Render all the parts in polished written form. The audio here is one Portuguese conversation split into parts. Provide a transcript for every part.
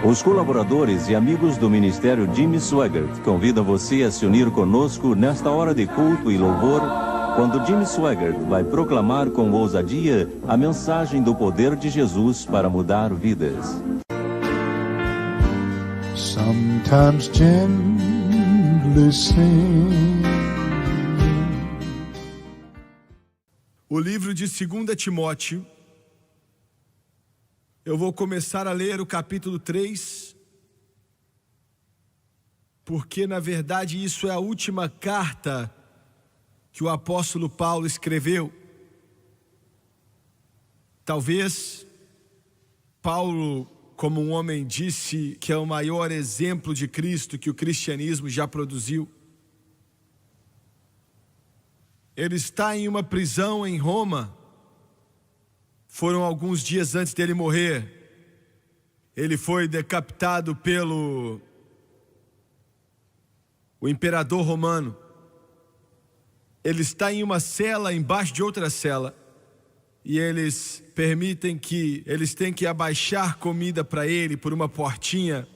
Os colaboradores e amigos do Ministério Jimmy Swaggart convidam você a se unir conosco nesta hora de culto e louvor, quando Jimmy Swaggart vai proclamar com ousadia a mensagem do poder de Jesus para mudar vidas. Sometimes gently sing. O livro de 2 Timóteo, eu vou começar a ler o capítulo 3, porque na verdade isso é a última carta que o apóstolo Paulo escreveu. Talvez Paulo, como um homem, disse que é o maior exemplo de Cristo que o cristianismo já produziu. Ele está em uma prisão em Roma. Foram alguns dias antes dele morrer. Ele foi decapitado pelo imperador romano. Ele está em uma cela embaixo de outra cela. E eles permitem que eles tenham que abaixar comida para ele por uma portinha.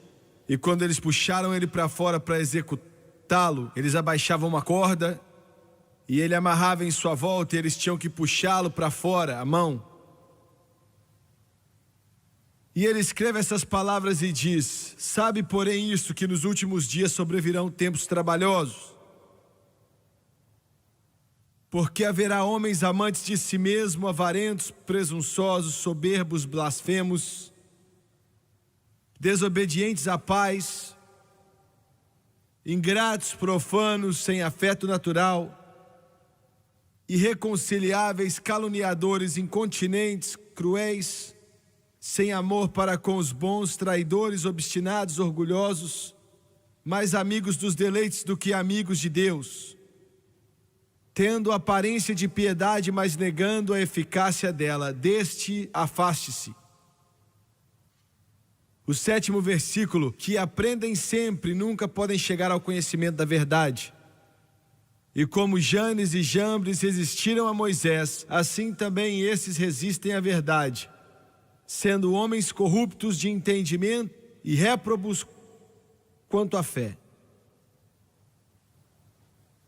E quando eles puxaram ele para fora para executá-lo, eles abaixavam uma corda e ele amarrava em sua volta e eles tinham que puxá-lo para fora, a mão. E ele escreve essas palavras e diz: sabe, porém, isto, que nos últimos dias sobrevirão tempos trabalhosos. Porque haverá homens amantes de si mesmo, avarentos, presunçosos, soberbos, blasfemos, desobedientes à paz, ingratos, profanos, sem afeto natural, irreconciliáveis, caluniadores, incontinentes, cruéis, sem amor para com os bons, traidores, obstinados, orgulhosos, mais amigos dos deleites do que amigos de Deus, tendo aparência de piedade, mas negando a eficácia dela. Deste afaste-se. O 7º versículo: que aprendem sempre, nunca podem chegar ao conhecimento da verdade. E como Janes e Jambres resistiram a Moisés, assim também esses resistem à verdade, sendo homens corruptos de entendimento e réprobos quanto à fé.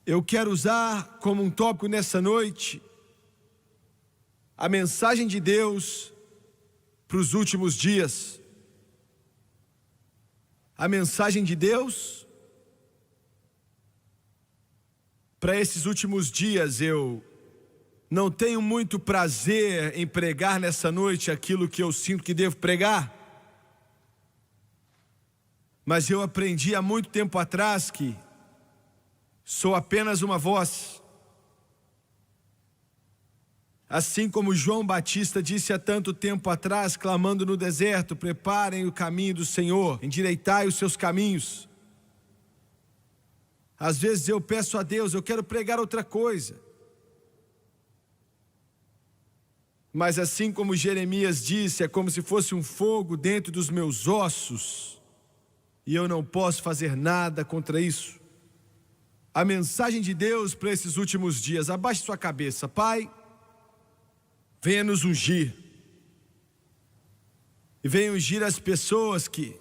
Eu quero usar como um tópico nessa noite a mensagem de Deus para os últimos dias. A mensagem de Deus para esses últimos dias. Eu não tenho muito prazer em pregar nessa noite aquilo que eu sinto que devo pregar, mas eu aprendi há muito tempo atrás que sou apenas uma voz. Assim como João Batista disse há tanto tempo atrás, clamando no deserto: preparem o caminho do Senhor, endireitai os seus caminhos. Às vezes eu peço a Deus, eu quero pregar outra coisa. Mas assim como Jeremias disse, é como se fosse um fogo dentro dos meus ossos, e eu não posso fazer nada contra isso. A mensagem de Deus para esses últimos dias: abaixe sua cabeça. Pai, venha nos ungir. E venha ungir as pessoas, que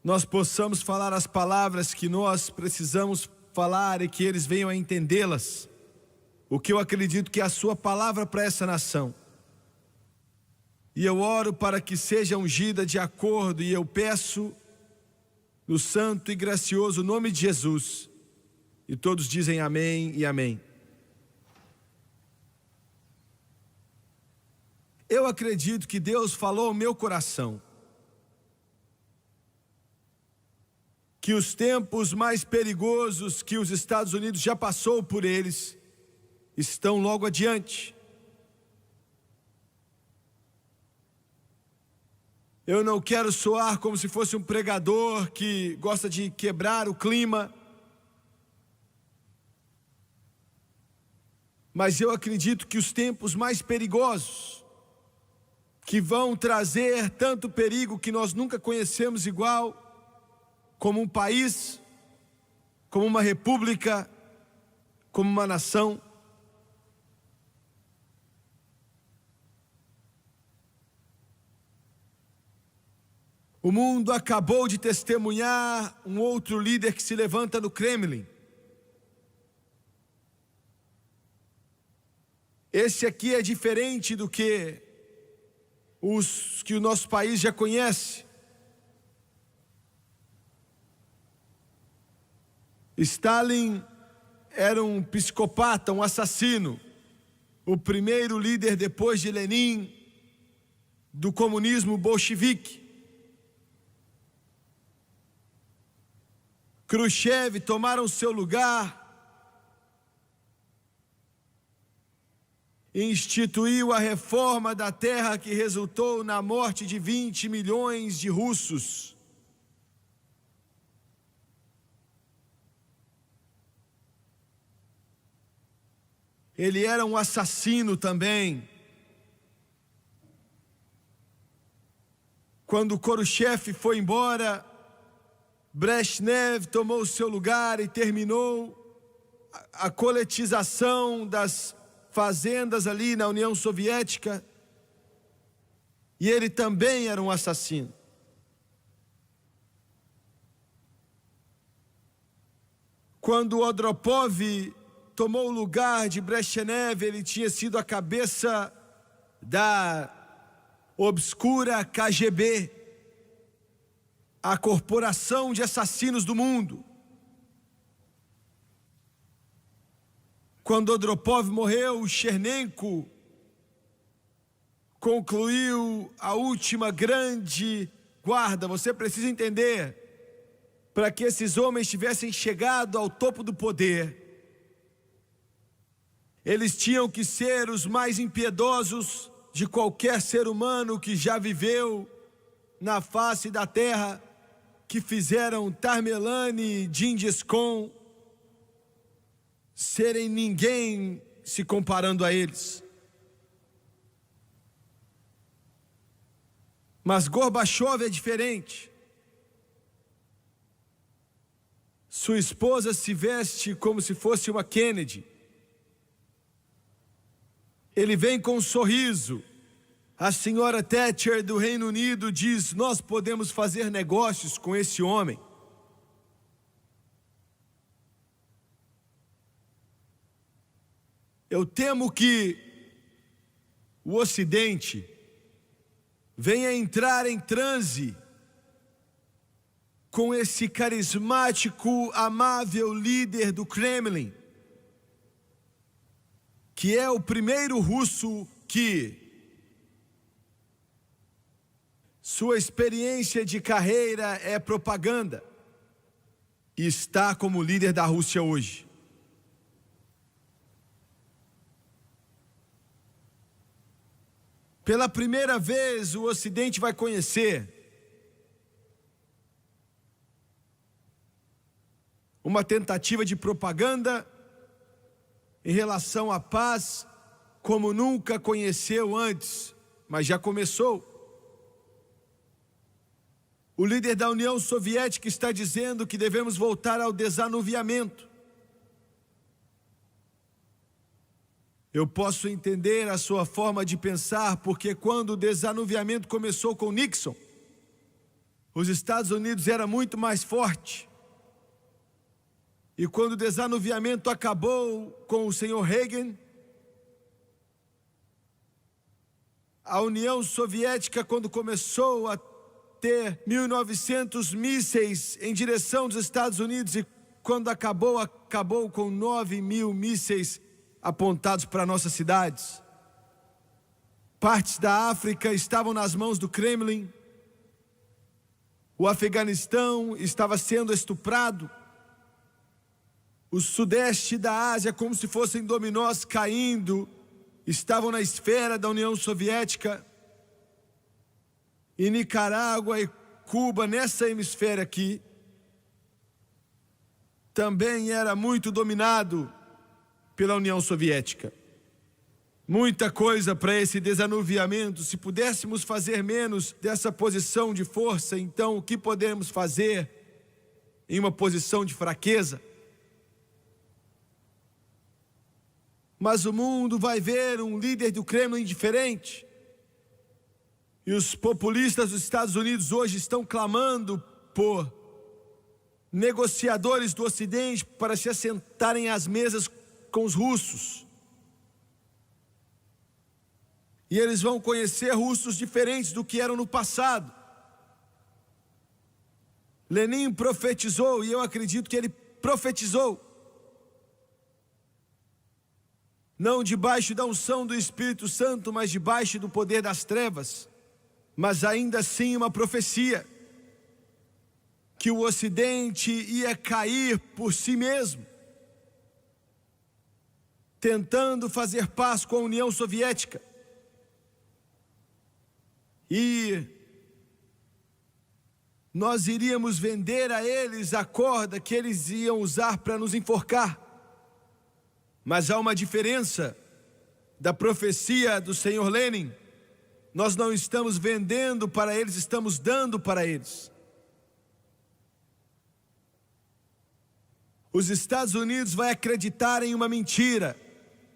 nós possamos falar as palavras que nós precisamos falar e que eles venham a entendê-las. O que eu acredito que é a sua palavra para essa nação. E eu oro para que seja ungida de acordo, e eu peço no santo e gracioso nome de Jesus. E todos dizem amém e amém. Eu acredito que Deus falou ao meu coração que os tempos mais perigosos que os Estados Unidos já passou por eles estão logo adiante. Eu não quero soar como se fosse um pregador que gosta de quebrar o clima, mas eu acredito que os tempos mais perigosos, que vão trazer tanto perigo que nós nunca conhecemos igual, como um país, como uma república, como uma nação. O mundo acabou de testemunhar um outro líder que se levanta no Kremlin. Esse aqui é diferente do que os que o nosso país já conhece. Stalin era um psicopata, um assassino, o primeiro líder depois de Lenin do comunismo bolchevique. Khrushchev tomaram seu lugar e instituiu a reforma da terra que resultou na morte de 20 milhões de russos. Ele era um assassino também. Quando Khrushchev foi embora, Brezhnev tomou seu lugar e terminou a coletização das fazendas ali na União Soviética. E ele também era um assassino. Quando Andropov tomou o lugar de Brezhnev, ele tinha sido a cabeça da obscura KGB, a corporação de assassinos do mundo. Quando Andropov morreu, Chernenko concluiu a última grande guarda. Você precisa entender, para que esses homens tivessem chegado ao topo do poder, eles tinham que ser os mais impiedosos de qualquer ser humano que já viveu na face da terra, que fizeram Tamerlane e Genghis Khan serem ninguém se comparando a eles. Mas Gorbachev é diferente. Sua esposa se veste como se fosse uma Kennedy. Ele vem com um sorriso. A senhora Thatcher do Reino Unido diz: nós podemos fazer negócios com esse homem. Eu temo que o Ocidente venha entrar em transe com esse carismático, amável líder do Kremlin, que é o primeiro russo que sua experiência de carreira é propaganda e está como líder da Rússia hoje. Pela primeira vez, o Ocidente vai conhecer uma tentativa de propaganda em relação à paz como nunca conheceu antes, mas já começou. O líder da União Soviética está dizendo que devemos voltar ao desanuviamento. Eu posso entender a sua forma de pensar, porque quando o desanuviamento começou com Nixon, os Estados Unidos era muito mais forte. E quando o desanuviamento acabou com o senhor Reagan, a União Soviética, quando começou a ter 1.900 mísseis em direção dos Estados Unidos, e quando acabou com 9.000 mísseis apontados para nossas cidades. Partes da África estavam nas mãos do Kremlin. O Afeganistão estava sendo estuprado. O sudeste da Ásia, como se fossem dominós caindo, estavam na esfera da União Soviética. E Nicarágua e Cuba, nessa hemisféria aqui, também era muito dominado pela União Soviética. Muita coisa para esse desanuviamento. Se pudéssemos fazer menos dessa posição de força, então o que podemos fazer em uma posição de fraqueza? Mas o mundo vai ver um líder do Kremlin diferente. E os populistas dos Estados Unidos hoje estão clamando por negociadores do Ocidente para se assentarem às mesas com os russos. E eles vão conhecer russos diferentes do que eram no passado. Lenin profetizou, e eu acredito que ele profetizou, não debaixo da unção do Espírito Santo, mas debaixo do poder das trevas, mas ainda assim uma profecia, que o Ocidente ia cair por si mesmo, tentando fazer paz com a União Soviética. E nós iríamos vender a eles a corda que eles iam usar para nos enforcar. Mas há uma diferença da profecia do Senhor Lenin. Nós não estamos vendendo para eles, estamos dando para eles. Os Estados Unidos vai acreditar em uma mentira.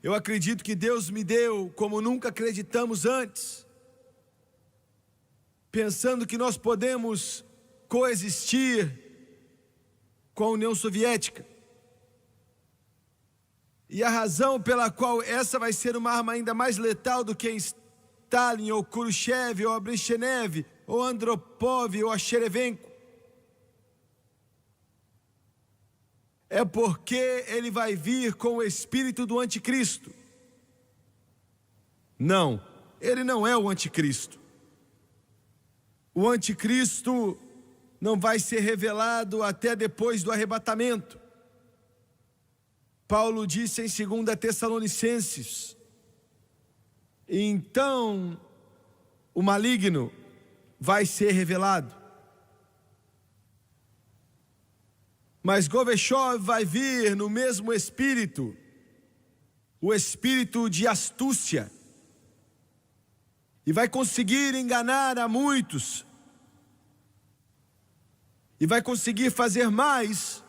Eu acredito que Deus me deu como nunca acreditamos antes, pensando que nós podemos coexistir com a União Soviética. E a razão pela qual essa vai ser uma arma ainda mais letal do que Stalin, ou Khrushchev, ou Brezhnev, ou Andropov, ou Sherevenko, é porque ele vai vir com o espírito do anticristo. Não, ele não é o anticristo. O anticristo não vai ser revelado até depois do arrebatamento. Paulo disse em 2 Tessalonicenses: então o maligno vai ser revelado. Mas Gorbachev vai vir no mesmo espírito, o espírito de astúcia, e vai conseguir enganar a muitos, e vai conseguir fazer mais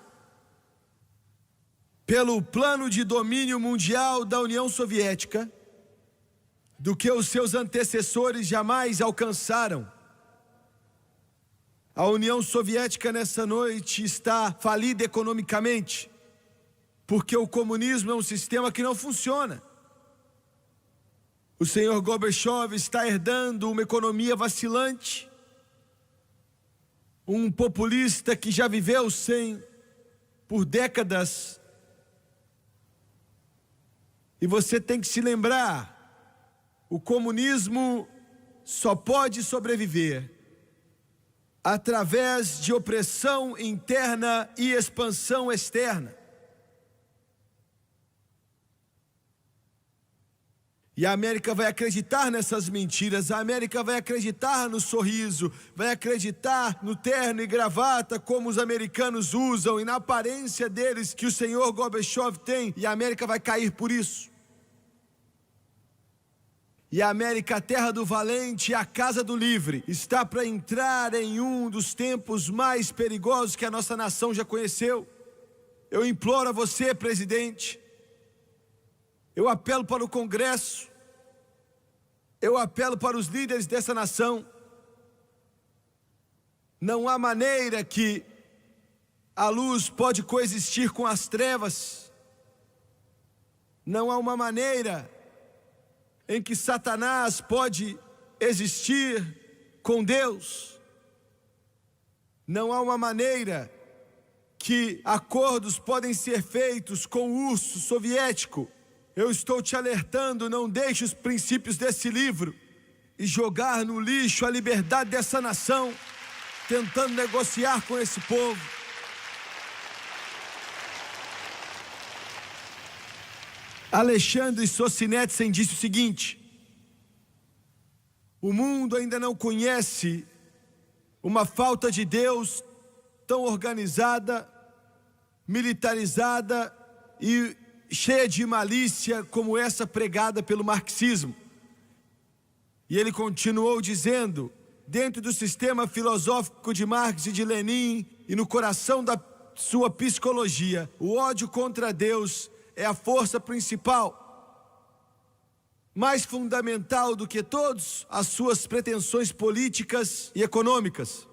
pelo plano de domínio mundial da União Soviética do que os seus antecessores jamais alcançaram. A União Soviética nessa noite está falida economicamente, porque o comunismo é um sistema que não funciona. O senhor Gorbachev está herdando uma economia vacilante, um populista que já viveu por décadas. E você tem que se lembrar, o comunismo só pode sobreviver através de opressão interna e expansão externa. E a América vai acreditar nessas mentiras, a América vai acreditar no sorriso, vai acreditar no terno e gravata como os americanos usam e na aparência deles que o senhor Gorbachev tem, e a América vai cair por isso. E a América, a terra do valente, a casa do livre, está para entrar em um dos tempos mais perigosos que a nossa nação já conheceu. Eu imploro a você, presidente, eu apelo para o Congresso, eu apelo para os líderes dessa nação. Não há maneira que a luz pode coexistir com as trevas. Não há uma maneira em que Satanás pode existir com Deus. Não há uma maneira que acordos podem ser feitos com o urso soviético. Eu estou te alertando, não deixe os princípios desse livro e jogar no lixo a liberdade dessa nação, tentando negociar com esse povo. Alexandre Solzhenitsyn disse o seguinte: o mundo ainda não conhece uma falta de Deus tão organizada, militarizada e cheia de malícia como essa pregada pelo marxismo. E ele continuou dizendo: dentro do sistema filosófico de Marx e de Lenin e no coração da sua psicologia, o ódio contra Deus é a força principal. mais fundamental do que todos as suas pretensões políticas e econômicas.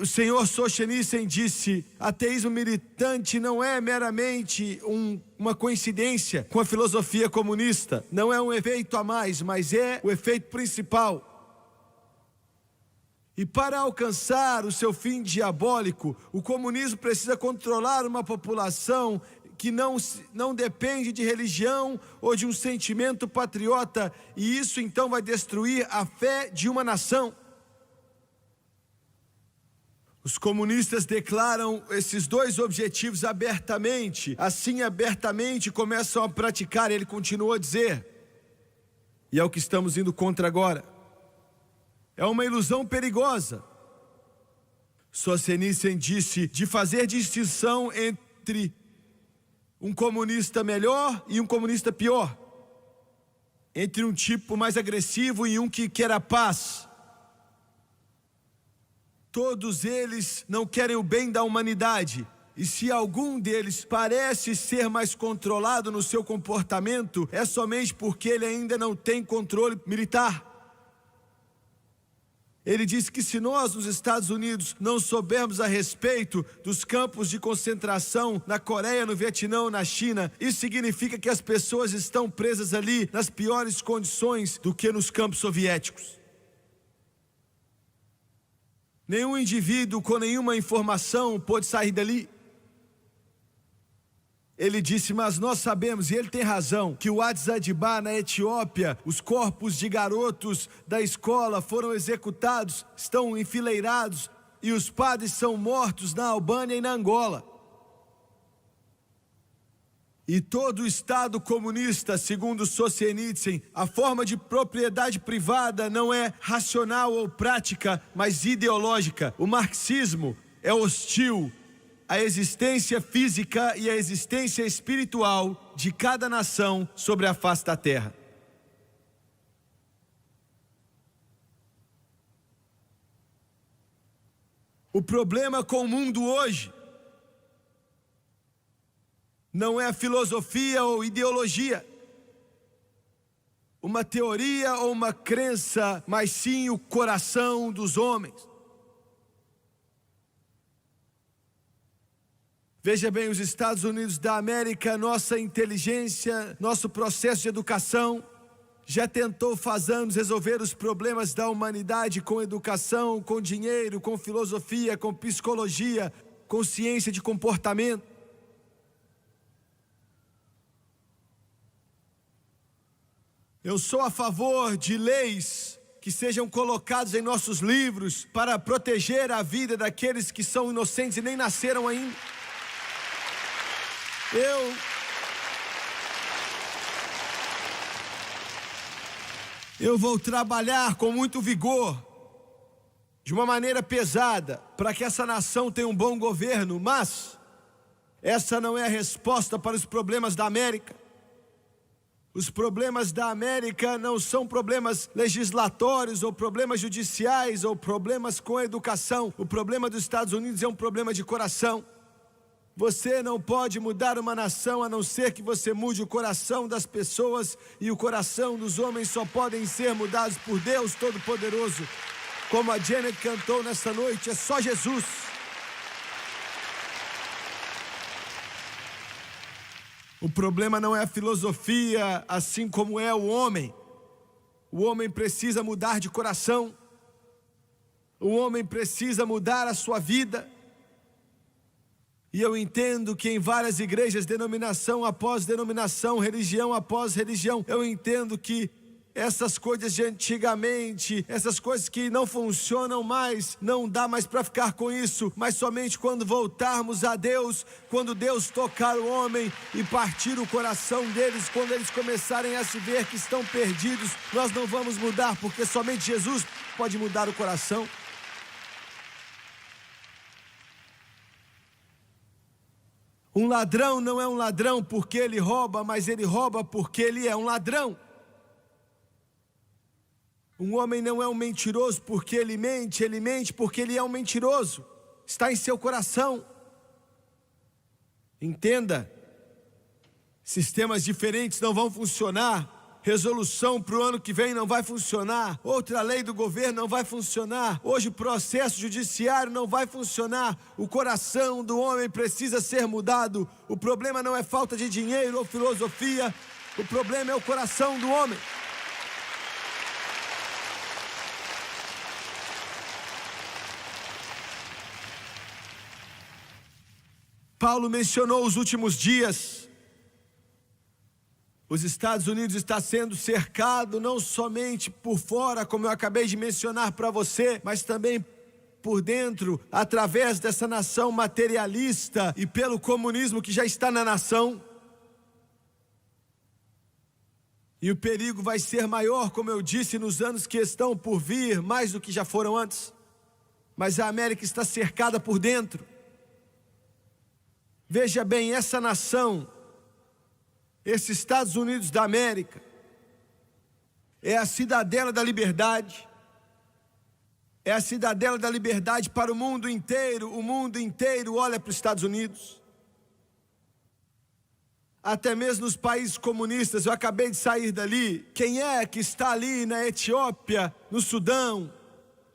O senhor Solzhenitsyn disse: ateísmo militante não é meramente uma coincidência com a filosofia comunista, não é um efeito a mais, mas é o efeito principal. E para alcançar o seu fim diabólico, o comunismo precisa controlar uma população que não depende de religião ou de um sentimento patriota, e isso então vai destruir a fé de uma nação. Os comunistas declaram esses dois objetivos abertamente, assim abertamente começam a praticar. Ele continuou a dizer, e é o que estamos indo contra agora: é uma ilusão perigosa. Solzhenitsyn disse de fazer distinção entre um comunista melhor e um comunista pior, entre um tipo mais agressivo e um que quer a paz. Todos eles não querem o bem da humanidade, e se algum deles parece ser mais controlado no seu comportamento, é somente porque ele ainda não tem controle militar. Ele disse que se nós, nos Estados Unidos, não soubermos a respeito dos campos de concentração na Coreia, no Vietnã, na China, isso significa que as pessoas estão presas ali nas piores condições do que nos campos soviéticos. Nenhum indivíduo com nenhuma informação pôde sair dali. Ele disse, mas nós sabemos, e ele tem razão, que o Addis Abeba, na Etiópia, os corpos de garotos da escola foram executados, estão enfileirados, e os padres são mortos na Albânia e na Angola. E todo o Estado comunista, segundo Solzhenitsyn, a forma de propriedade privada não é racional ou prática, mas ideológica. O marxismo é hostil à existência física e à existência espiritual de cada nação sobre a face da terra. O problema com o mundo hoje não é a filosofia ou ideologia, uma teoria ou uma crença, mas sim o coração dos homens. Veja bem, os Estados Unidos da América, nossa inteligência, nosso processo de educação, já tentou faz anos resolver os problemas da humanidade com educação, com dinheiro, com filosofia, com psicologia, com ciência de comportamento. Eu sou a favor de leis que sejam colocadas em nossos livros para proteger a vida daqueles que são inocentes e nem nasceram ainda. Eu vou trabalhar com muito vigor, de uma maneira pesada, para que essa nação tenha um bom governo, mas essa não é a resposta para os problemas da América. Os problemas da América não são problemas legislatórios ou problemas judiciais ou problemas com a educação. O problema dos Estados Unidos é um problema de coração. Você não pode mudar uma nação a não ser que você mude o coração das pessoas, e o coração dos homens só podem ser mudados por Deus Todo-Poderoso. Como a Janet cantou nesta noite, é só Jesus. O problema não é a filosofia, assim como é o homem. O homem precisa mudar de coração. O homem precisa mudar a sua vida. E eu entendo que em várias igrejas, denominação após denominação, religião após religião, eu entendo que essas coisas de antigamente, essas coisas que não funcionam mais, não dá mais para ficar com isso, mas somente quando voltarmos a Deus, quando Deus tocar o homem e partir o coração deles, quando eles começarem a se ver que estão perdidos, nós não vamos mudar, porque somente Jesus pode mudar o coração. Um ladrão não é um ladrão porque ele rouba, mas ele rouba porque ele é um ladrão. Um homem não é um mentiroso porque ele mente porque ele é um mentiroso. Está em seu coração. Entenda, Sistemas diferentes não vão funcionar. Resolução para o ano que vem não vai funcionar. Outra lei do governo não vai funcionar. Hoje o processo judiciário não vai funcionar. O coração do homem precisa ser mudado. O problema não é falta de dinheiro ou filosofia. O problema é o coração do homem. Paulo mencionou os últimos dias. Os Estados Unidos está sendo cercado não somente por fora, como eu acabei de mencionar para você, mas também por dentro, através dessa nação materialista e pelo comunismo que já está na nação. E o perigo vai ser maior, como eu disse, nos anos que estão por vir, mais do que já foram antes. Mas a América está cercada por dentro. Veja bem, essa nação, esses Estados Unidos da América, é a cidadela da liberdade. É a cidadela da liberdade para o mundo inteiro. O mundo inteiro olha para os Estados Unidos. Até mesmo nos países comunistas, eu acabei de sair dali. Quem é que está ali na Etiópia, no Sudão,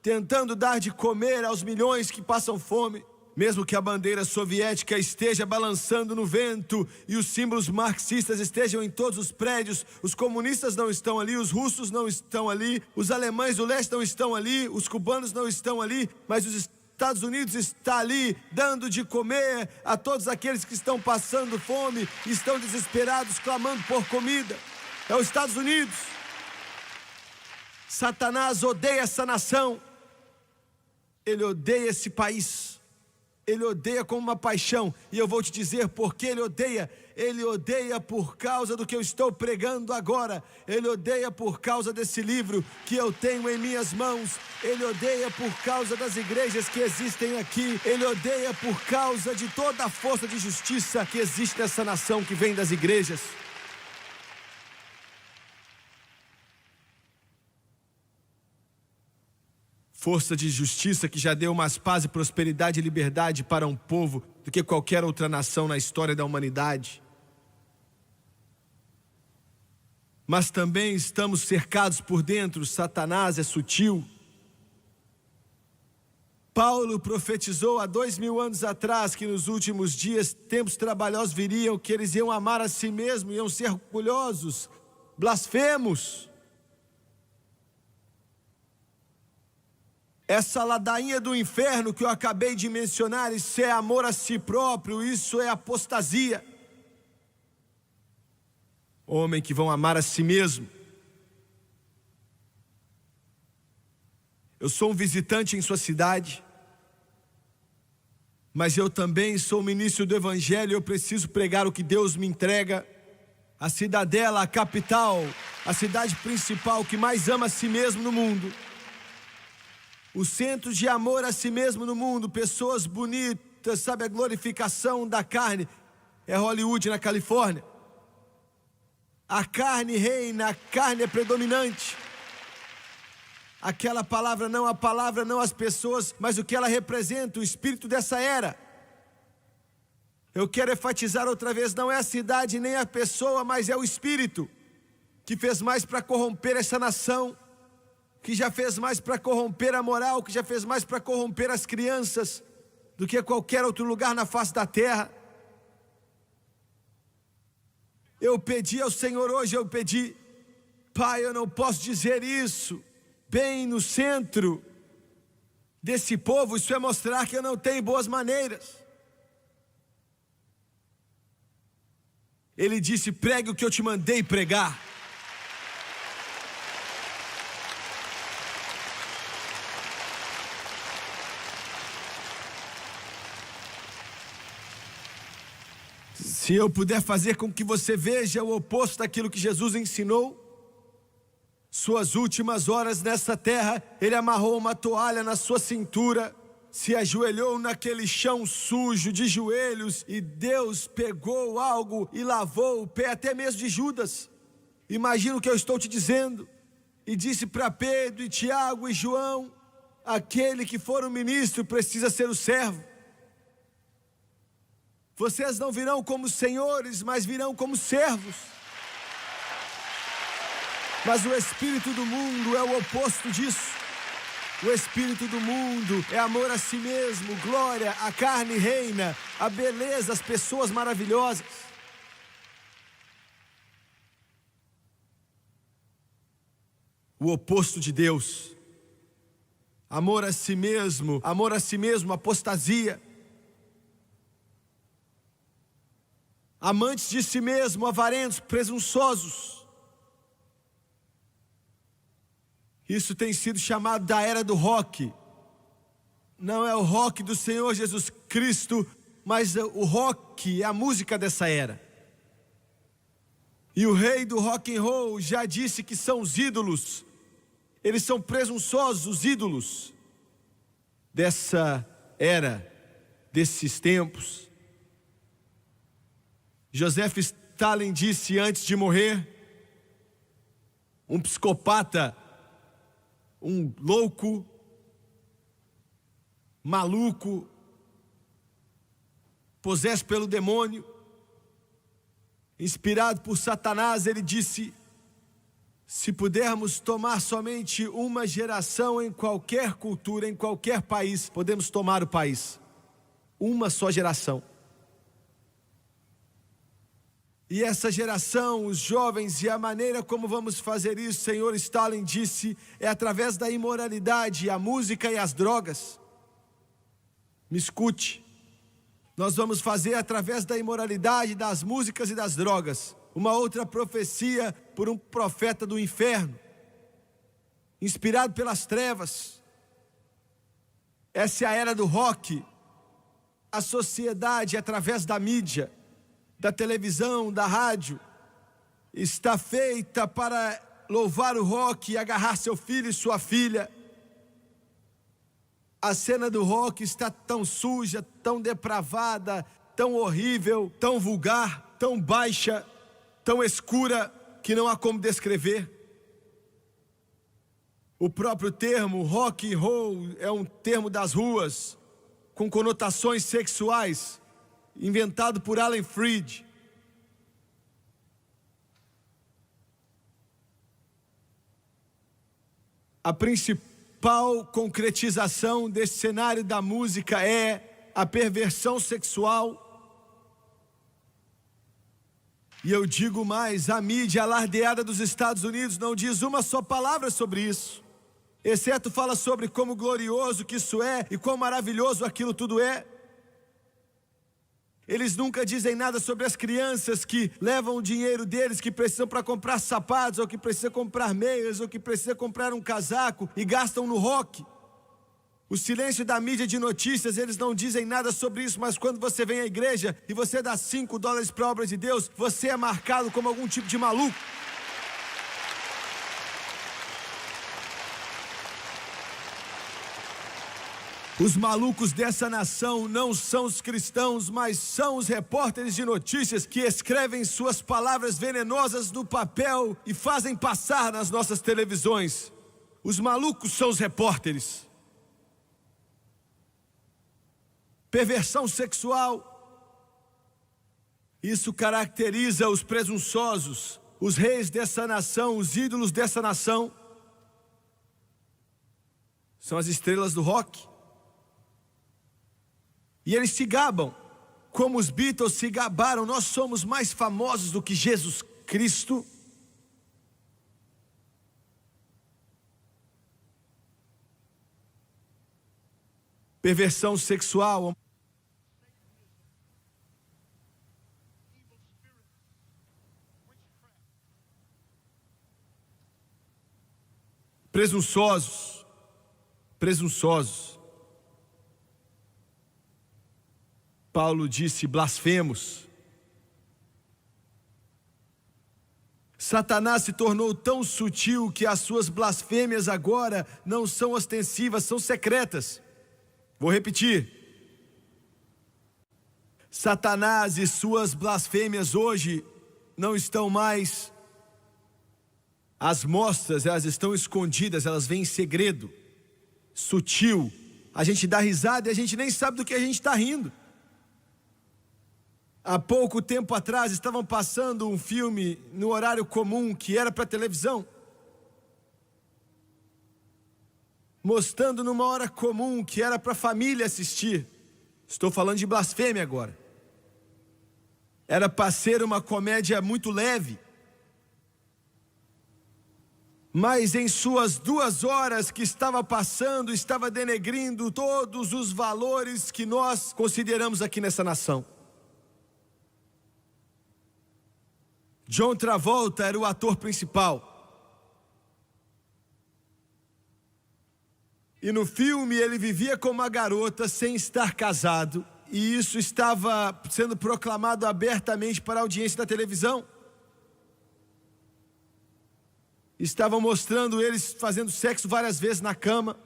tentando dar de comer aos milhões que passam fome? Mesmo que a bandeira soviética esteja balançando no vento e os símbolos marxistas estejam em todos os prédios, os comunistas não estão ali, os russos não estão ali, os alemães do leste não estão ali, os cubanos não estão ali, mas os Estados Unidos está ali dando de comer a todos aqueles que estão passando fome e estão desesperados, clamando por comida. É os Estados Unidos. Satanás odeia essa nação. Ele odeia esse país. Ele odeia com uma paixão, e eu vou te dizer por que ele odeia. Ele odeia por causa do que eu estou pregando agora. Ele odeia por causa desse livro que eu tenho em minhas mãos. Ele odeia por causa das igrejas que existem aqui. Ele odeia por causa de toda a força de justiça que existe nessa nação que vem das igrejas. Força de justiça que já deu mais paz e prosperidade e liberdade para um povo do que qualquer outra nação na história da humanidade. Mas também estamos cercados por dentro. Satanás é sutil. Paulo profetizou há 2000 anos atrás que nos últimos dias tempos trabalhosos viriam, que eles iam amar a si mesmos, iam ser orgulhosos, blasfemos. Essa ladainha do inferno que eu acabei de mencionar, isso é amor a si próprio, isso é apostasia. Homem que vão amar a si mesmo. Eu sou um visitante em sua cidade, mas eu também sou ministro do Evangelho e eu preciso pregar o que Deus me entrega. A cidadela, a capital, a cidade principal que mais ama a si mesmo no mundo. O centro de amor a si mesmo no mundo, pessoas bonitas, sabe, a glorificação da carne, é Hollywood, na Califórnia. A carne reina, a carne é predominante. Aquela palavra não, a palavra não, as pessoas, mas o que ela representa, o espírito dessa era. Eu quero enfatizar outra vez, não é a cidade nem a pessoa, mas é o espírito que fez mais para corromper essa nação, que já fez mais para corromper a moral, que já fez mais para corromper as crianças do que qualquer outro lugar na face da terra. Eu pedi ao Senhor hoje, eu pedi, Pai, eu não posso dizer isso bem no centro desse povo, isso é mostrar que eu não tenho boas maneiras. Ele disse, pregue o que eu te mandei pregar. Se eu puder fazer com que você veja o oposto daquilo que Jesus ensinou, suas últimas horas nessa terra, ele amarrou uma toalha na sua cintura, se ajoelhou naquele chão sujo de joelhos e Deus pegou algo e lavou o pé até mesmo de Judas. Imagina o que eu estou te dizendo. E disse para Pedro e Tiago e João, aquele que for o ministro precisa ser o servo. Vocês não virão como senhores, mas virão como servos. Mas o espírito do mundo é o oposto disso. O espírito do mundo é amor a si mesmo, glória, a carne reina, a beleza, as pessoas maravilhosas. O oposto de Deus. Amor a si mesmo, apostasia. Amantes de si mesmo, avarentos, presunçosos. Isso tem sido chamado da era do rock. Não é o rock do Senhor Jesus Cristo, mas o rock é a música dessa era. E o rei do rock and roll já disse que são os ídolos. Eles são presunçosos, os ídolos dessa era, desses tempos. Joseph Stalin disse antes de morrer: um psicopata, um louco, maluco, possesso pelo demônio, inspirado por Satanás, ele disse: se pudermos tomar somente uma geração em qualquer cultura, em qualquer país, podemos tomar o país. Uma só geração. E essa geração, os jovens, e a maneira como vamos fazer isso, o Senhor Stalin disse, é através da imoralidade, a música e as drogas. Me escute. Nós vamos fazer através da imoralidade, das músicas e das drogas. Uma outra profecia por um profeta do inferno, inspirado pelas trevas. Essa é a era do rock. A sociedade, através da mídia, da televisão, da rádio, está feita para louvar o rock e agarrar seu filho e sua filha. A cena do rock está tão suja, tão depravada, tão horrível, tão vulgar, tão baixa, tão escura, que não há como descrever. O próprio termo rock and roll é um termo das ruas, com conotações sexuais, inventado por Alan Freed. A principal concretização desse cenário da música é a perversão sexual. E eu digo mais, a mídia alardeada dos Estados Unidos não diz uma só palavra sobre isso, exceto fala sobre como glorioso que isso é e quão maravilhoso aquilo tudo é. Eles nunca dizem nada sobre as crianças que levam o dinheiro deles, que precisam para comprar sapatos, ou que precisam comprar meias, ou que precisam comprar um casaco e gastam no rock. O silêncio da mídia de notícias, eles não dizem nada sobre isso, mas quando você vem à igreja e você dá $5 para a obra de Deus, você é marcado como algum tipo de maluco. Os malucos dessa nação não são os cristãos, mas são os repórteres de notícias que escrevem suas palavras venenosas no papel e fazem passar nas nossas televisões. Os malucos são os repórteres. Perversão sexual. Isso caracteriza os presunçosos, os reis dessa nação, os ídolos dessa nação. São as estrelas do rock. E eles se gabam, como os Beatles se gabaram, nós somos mais famosos do que Jesus Cristo. Perversão sexual. Presunçosos. Paulo disse blasfemos. Satanás se tornou tão sutil que as suas blasfêmias agora não são ostensivas, são secretas. Vou repetir. Satanás e suas blasfêmias hoje não estão mais às mostras, elas estão escondidas, elas vêm em segredo, sutil. A gente dá risada e a gente nem sabe do que a gente está rindo. Há pouco tempo atrás estavam passando um filme no horário comum que era para televisão, mostrando numa hora comum que era para a família assistir. Estou falando de Blasfêmia agora. Era para ser uma comédia muito leve, mas em suas 2 horas que estava passando, estava denegrindo todos os valores que nós consideramos aqui nessa nação. John Travolta era o ator principal. E no filme ele vivia com uma garota sem estar casado. E isso estava sendo proclamado abertamente para a audiência da televisão. Estavam mostrando eles fazendo sexo várias vezes na cama.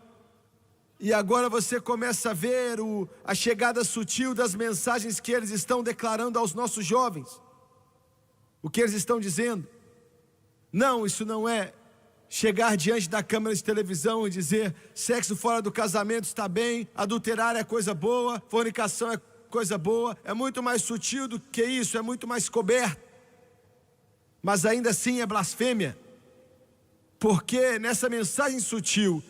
E agora você começa a ver a chegada sutil das mensagens que eles estão declarando aos nossos jovens. O que eles estão dizendo? Não, isso não é chegar diante da câmera de televisão e dizer sexo fora do casamento está bem, adulterar é coisa boa, fornicação é coisa boa. É muito mais sutil do que isso, é muito mais coberto. Mas ainda assim é blasfêmia. Porque nessa mensagem sutil,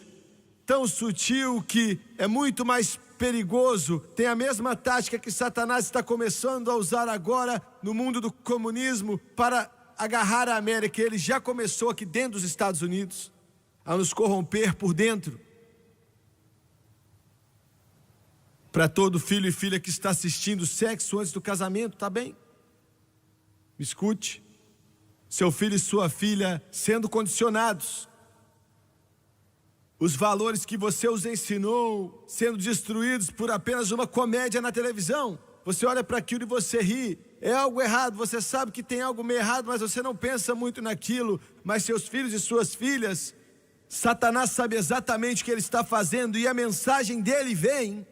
tão sutil que é muito mais perigoso, tem a mesma tática que Satanás está começando a usar agora no mundo do comunismo para agarrar a América. Ele já começou aqui dentro dos Estados Unidos a nos corromper por dentro. Para todo filho e filha que está assistindo sexo antes do casamento, tá bem? Me escute. Seu filho e sua filha sendo condicionados. Os valores que você os ensinou sendo destruídos por apenas uma comédia na televisão. Você olha para aquilo e você ri. É algo errado, você sabe que tem algo meio errado, mas você não pensa muito naquilo. Mas seus filhos e suas filhas, Satanás sabe exatamente o que ele está fazendo. E a mensagem dele vem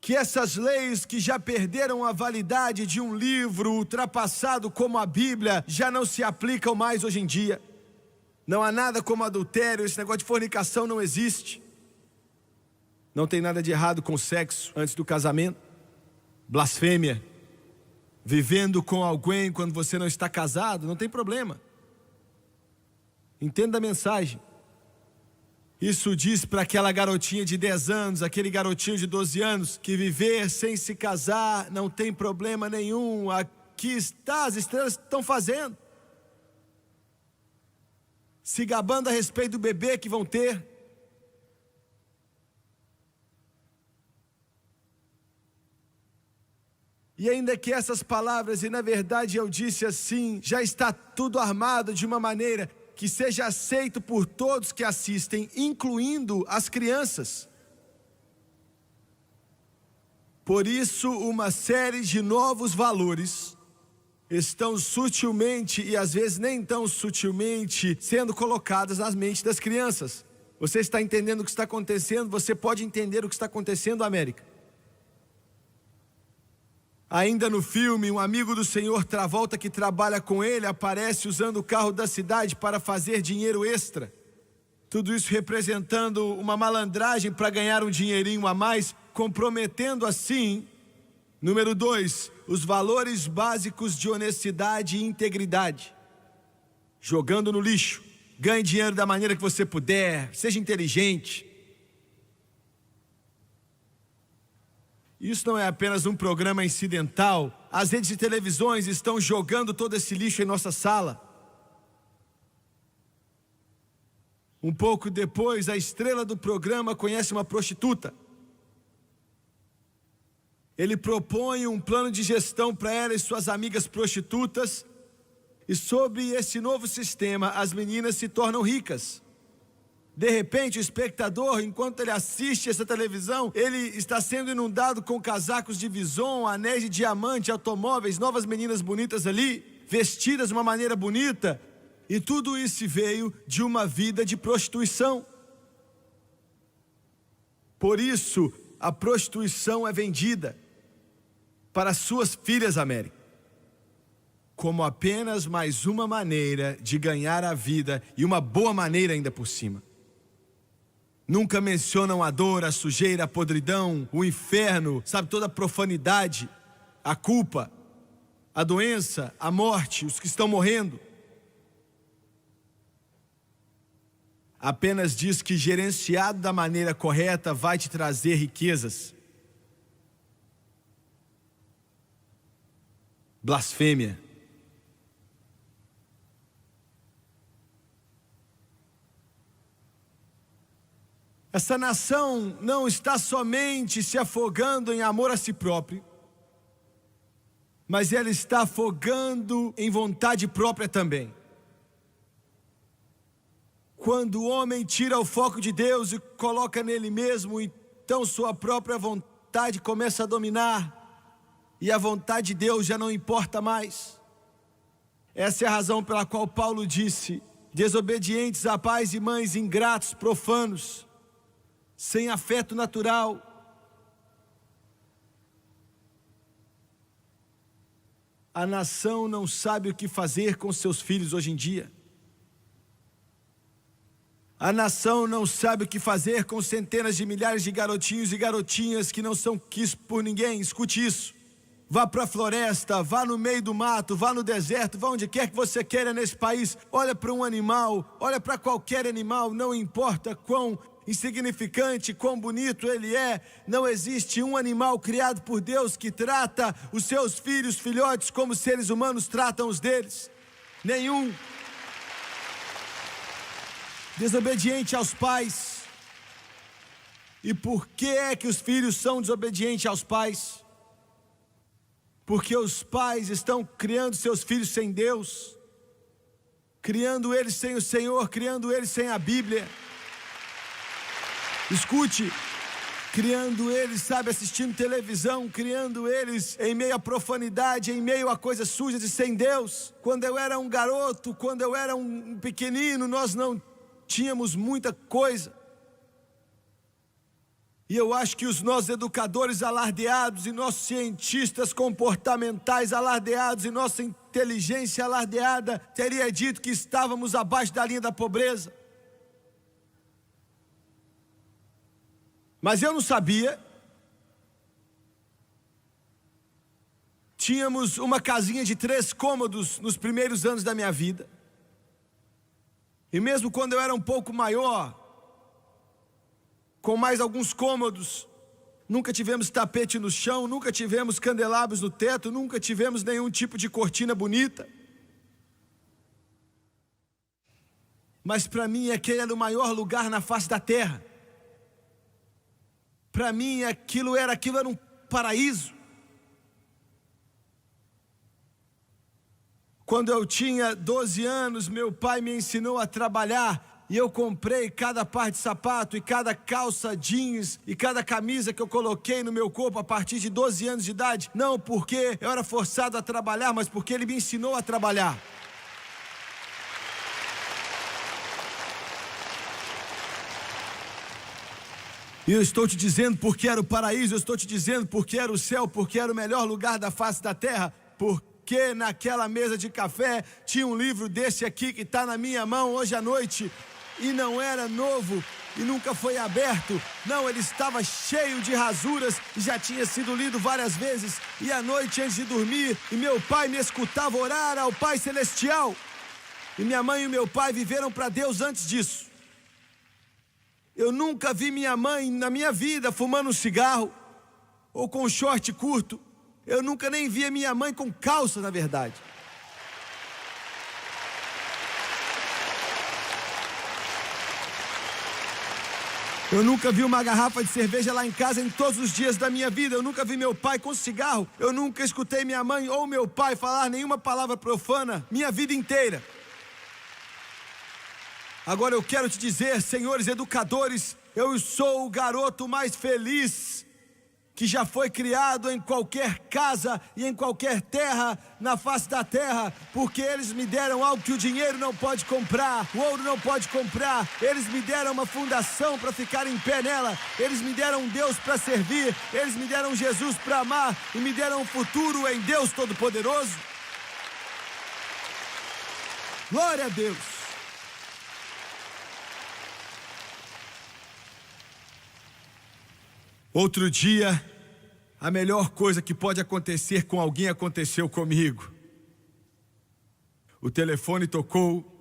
que essas leis que já perderam a validade de um livro ultrapassado como a Bíblia já não se aplicam mais hoje em dia. Não há nada como adultério, esse negócio de fornicação não existe. Não tem nada de errado com sexo antes do casamento. Blasfêmia. Vivendo com alguém quando você não está casado, não tem problema. Entenda a mensagem. Isso diz para aquela garotinha de 10 anos, aquele garotinho de 12 anos, que viver sem se casar não tem problema nenhum. Aqui está, as estrelas estão fazendo. Se gabando a respeito do bebê que vão ter. E ainda que essas palavras, e na verdade eu disse assim, já está tudo armado de uma maneira que seja aceito por todos que assistem, incluindo as crianças. Por isso, uma série de novos valores estão sutilmente, e às vezes nem tão sutilmente, sendo colocadas nas mentes das crianças. Você está entendendo o que está acontecendo? Você pode entender o que está acontecendo, América? Ainda no filme, um amigo do senhor Travolta que trabalha com ele aparece usando o carro da cidade para fazer dinheiro extra. Tudo isso representando uma malandragem para ganhar um dinheirinho a mais, comprometendo assim, número 2, os valores básicos de honestidade e integridade. Jogando no lixo. Ganhe dinheiro da maneira que você puder, seja inteligente. Isso não é apenas um programa incidental. As redes de televisões estão jogando todo esse lixo em nossa sala. Um pouco depois, a estrela do programa conhece uma prostituta. Ele propõe um plano de gestão para ela e suas amigas prostitutas. E sobre esse novo sistema, as meninas se tornam ricas. De repente, o espectador, enquanto ele assiste essa televisão, ele está sendo inundado com casacos de Vison, anéis de diamante, automóveis, novas meninas bonitas ali, vestidas de uma maneira bonita. E tudo isso veio de uma vida de prostituição. Por isso, a prostituição é vendida para suas filhas, América, como apenas mais uma maneira de ganhar a vida, e uma boa maneira ainda por cima. Nunca mencionam a dor, a sujeira, a podridão, o inferno, sabe, toda a profanidade. a culpa, a doença, a morte, os que estão morrendo. Apenas diz que gerenciado da maneira correta vai te trazer riquezas. Blasfêmia. Essa nação não está somente se afogando em amor a si próprio, mas ela está afogando em vontade própria também. Quando o homem tira o foco de Deus e coloca nele mesmo, então sua própria vontade começa a dominar, e a vontade de Deus já não importa mais. Essa é a razão pela qual Paulo disse: desobedientes a pais e mães, ingratos, profanos, sem afeto natural. A nação não sabe o que fazer com seus filhos hoje em dia. A nação não sabe o que fazer com centenas de milhares de garotinhos e garotinhas que não são quistos por ninguém. Escute isso. Vá para a floresta, vá no meio do mato, vá no deserto, vá onde quer que você queira nesse país. Olha para um animal, olha para qualquer animal, não importa quão insignificante, quão bonito ele é. Não existe um animal criado por Deus que trata os seus filhos, filhotes, como seres humanos tratam os deles. Nenhum. Desobediente aos pais. E por que é que os filhos são desobedientes aos pais? Porque os pais estão criando seus filhos sem Deus, criando eles sem o Senhor, criando eles sem a Bíblia. Escute, criando eles, sabe, assistindo televisão, criando eles em meio à profanidade, em meio a coisas sujas e sem Deus. Quando eu era um garoto, quando eu era um pequenino, nós não tínhamos muita coisa. E eu acho que os nossos educadores alardeados e nossos cientistas comportamentais alardeados e nossa inteligência alardeada teria dito que estávamos abaixo da linha da pobreza. Mas eu não sabia. Tínhamos uma casinha de 3 cômodos nos primeiros anos da minha vida. E mesmo quando eu era um pouco maior, com mais alguns cômodos, nunca tivemos tapete no chão, nunca tivemos candelabros no teto, nunca tivemos nenhum tipo de cortina bonita. Mas para mim aquele era o maior lugar na face da terra. Para mim aquilo era um paraíso. Quando eu tinha 12 anos, meu pai me ensinou a trabalhar e eu comprei cada par de sapato e cada calça jeans e cada camisa que eu coloquei no meu corpo a partir de 12 anos de idade. Não porque eu era forçado a trabalhar, mas porque ele me ensinou a trabalhar. E eu estou te dizendo porque era o paraíso, eu estou te dizendo porque era o céu, porque era o melhor lugar da face da terra, porque naquela mesa de café tinha um livro desse aqui que está na minha mão hoje à noite, e não era novo e nunca foi aberto. Não, ele estava cheio de rasuras e já tinha sido lido várias vezes. E à noite antes de dormir, e meu pai me escutava orar ao Pai Celestial. E minha mãe e meu pai viveram para Deus antes disso. Eu nunca vi minha mãe na minha vida fumando um cigarro ou com um short curto. Eu nunca nem vi a minha mãe com calça, na verdade. Eu nunca vi uma garrafa de cerveja lá em casa em todos os dias da minha vida. Eu nunca vi meu pai com cigarro. Eu nunca escutei minha mãe ou meu pai falar nenhuma palavra profana minha vida inteira. Agora eu quero te dizer, senhores educadores, eu sou o garoto mais feliz que já foi criado em qualquer casa e em qualquer terra na face da terra, porque eles me deram algo que o dinheiro não pode comprar, o ouro não pode comprar. Eles me deram uma fundação para ficar em pé nela, eles me deram um Deus para servir, eles me deram Jesus para amar e me deram um futuro em Deus Todo-Poderoso. Glória a Deus. Outro dia, A melhor coisa que pode acontecer com alguém aconteceu comigo. O telefone tocou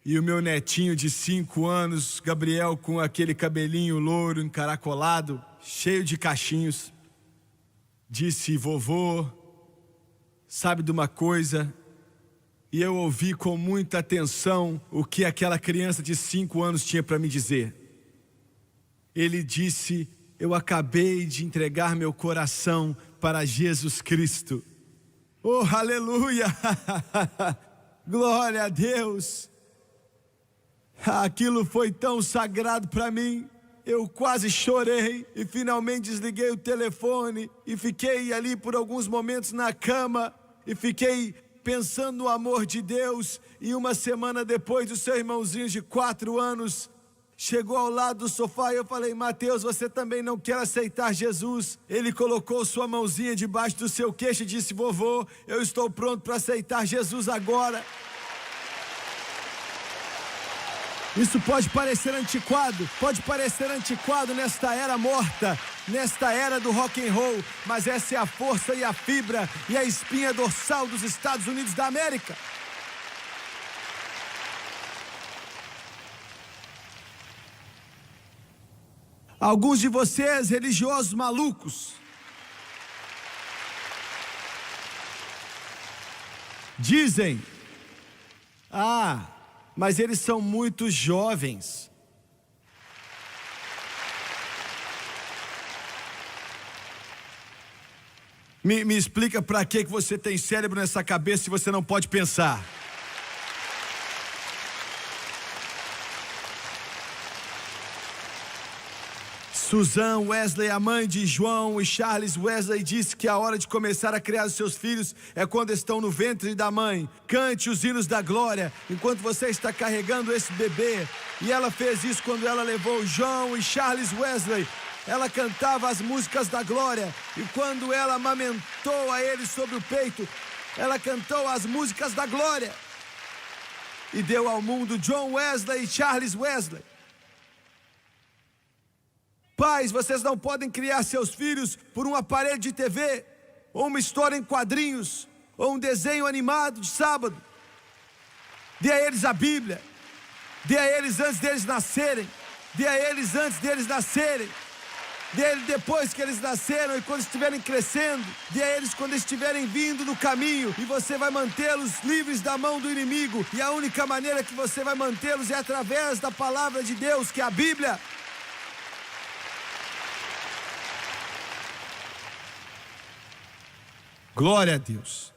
e o meu netinho de 5 anos, Gabriel, com aquele cabelinho louro encaracolado, cheio de cachinhos, disse: vovô, sabe de uma coisa? E eu ouvi com muita atenção o que aquela criança de 5 anos tinha para me dizer. Ele disse: eu acabei de entregar meu coração para Jesus Cristo. Oh, aleluia! Glória a Deus! Aquilo foi tão sagrado para mim. Eu quase chorei e finalmente desliguei o telefone e fiquei ali por alguns momentos na cama e fiquei pensando no amor de Deus. E uma semana depois, o seu irmãozinho de 4 anos chegou ao lado do sofá e eu falei: Mateus, você também não quer aceitar Jesus? Ele colocou sua mãozinha debaixo do seu queixo e disse: vovô, eu estou pronto para aceitar Jesus agora. Isso pode parecer antiquado nesta era morta, nesta era do rock and roll, mas essa é a força e a fibra e a espinha dorsal dos Estados Unidos da América. Alguns de vocês, religiosos malucos, dizem: mas eles são muito jovens. Me explica para que você tem cérebro nessa cabeça se você não pode pensar? Susan Wesley, a mãe de João e Charles Wesley, disse que a hora de começar a criar os seus filhos é quando estão no ventre da mãe. Cante os hinos da glória enquanto você está carregando esse bebê. E ela fez isso quando ela levou João e Charles Wesley. Ela cantava as músicas da glória. E quando ela amamentou a eles sobre o peito, ela cantou as músicas da glória. E deu ao mundo John Wesley e Charles Wesley. Pais, vocês não podem criar seus filhos por um aparelho de TV, ou uma história em quadrinhos, ou um desenho animado de sábado. Dê a eles a Bíblia. Dê a eles antes deles nascerem. Dê a eles antes deles nascerem. Dê a eles depois que eles nasceram e quando estiverem crescendo. Dê a eles quando estiverem vindo no caminho. E você vai mantê-los livres da mão do inimigo. E a única maneira que você vai mantê-los é através da palavra de Deus, que é a Bíblia. Glória a Deus.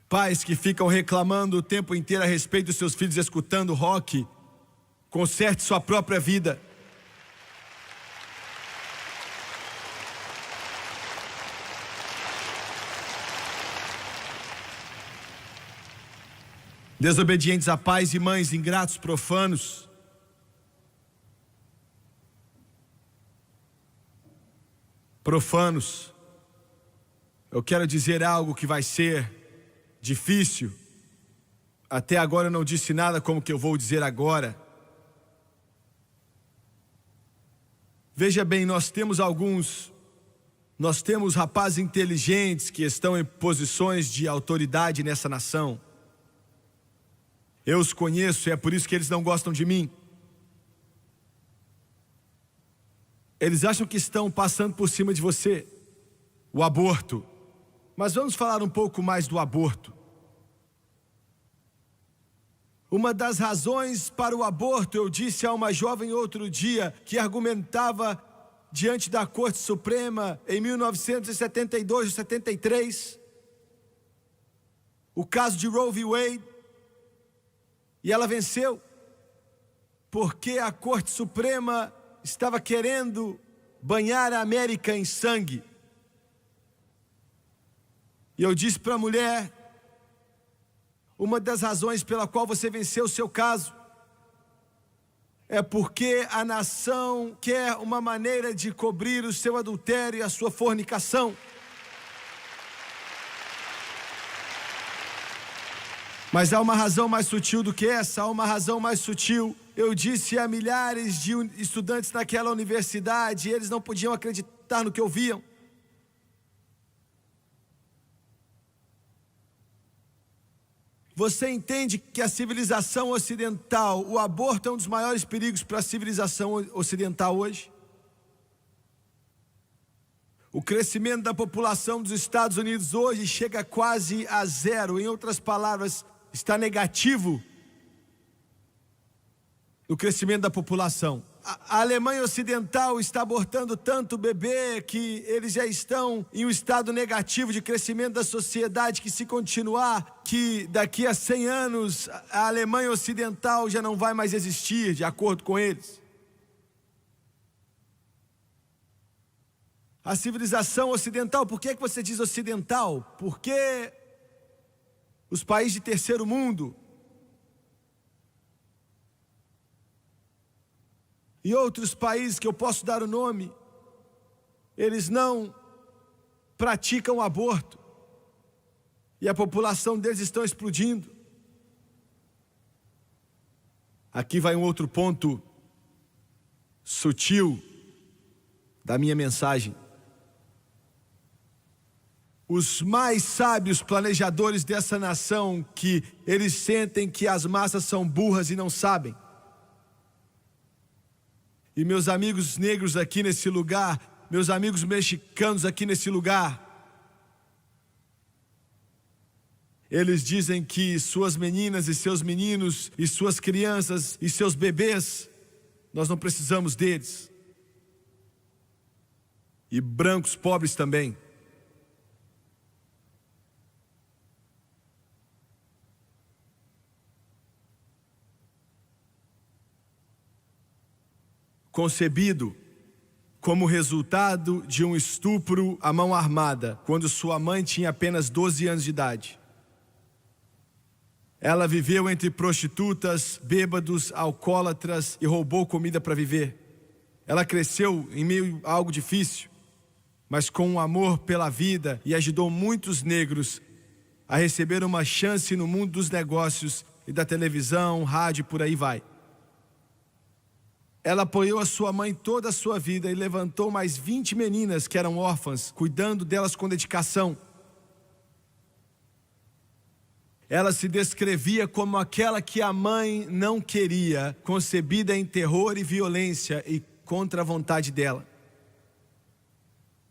Pais que ficam reclamando o tempo inteiro a respeito dos seus filhos escutando rock, conserte sua própria vida. Desobedientes a pais e mães, ingratos, profanos. Profanos, eu quero dizer algo que vai ser difícil. Até agora eu não disse nada como que eu vou dizer agora. Veja bem, nós temos rapazes inteligentes que estão em posições de autoridade nessa nação. Eu os conheço e é por isso que eles não gostam de mim. Eles acham que estão passando por cima de você. O aborto. Mas vamos falar um pouco mais do aborto. Uma das razões para o aborto, eu disse a uma jovem outro dia, que argumentava diante da Corte Suprema em 1972 ou 73, o caso de Roe v. Wade, e ela venceu, porque a Corte Suprema estava querendo banhar a América em sangue. E eu disse para a mulher: uma das razões pela qual você venceu o seu caso é porque a nação quer uma maneira de cobrir o seu adultério e a sua fornicação. Mas há uma razão mais sutil do que essa, há uma razão mais sutil. eu disse a milhares de estudantes naquela universidade, eles não podiam acreditar no que ouviam. Você entende que a civilização ocidental, o aborto é um dos maiores perigos para a civilização ocidental hoje? O crescimento da população dos Estados Unidos hoje chega quase a zero. Em outras palavras, está negativo o crescimento da população. A Alemanha Ocidental está abortando tanto bebê que eles já estão em um estado negativo de crescimento da sociedade, que se continuar, que daqui a 100 anos a Alemanha Ocidental já não vai mais existir, de acordo com eles. A civilização ocidental, por que você diz ocidental? Porque os países de terceiro mundo e outros países que eu posso dar o nome, eles não praticam aborto e a população deles está explodindo. Aqui vai um outro ponto sutil da minha mensagem. Os mais sábios planejadores dessa nação, que eles sentem que as massas são burras e não sabem. E meus amigos negros aqui nesse lugar, meus amigos mexicanos aqui nesse lugar, eles dizem que suas meninas e seus meninos e suas crianças e seus bebês, nós não precisamos deles. E brancos pobres também. Concebido como resultado de um estupro à mão armada, quando sua mãe tinha apenas 12 anos de idade. Ela viveu entre prostitutas, bêbados, alcoólatras e roubou comida para viver. Ela cresceu em meio a algo difícil, mas com um amor pela vida, e ajudou muitos negros a receber uma chance no mundo dos negócios e da televisão, rádio, por aí vai. Ela apoiou a sua mãe toda a sua vida e levantou mais 20 meninas que eram órfãs, cuidando delas com dedicação. Ela se descrevia como aquela que a mãe não queria, concebida em terror e violência e contra a vontade dela.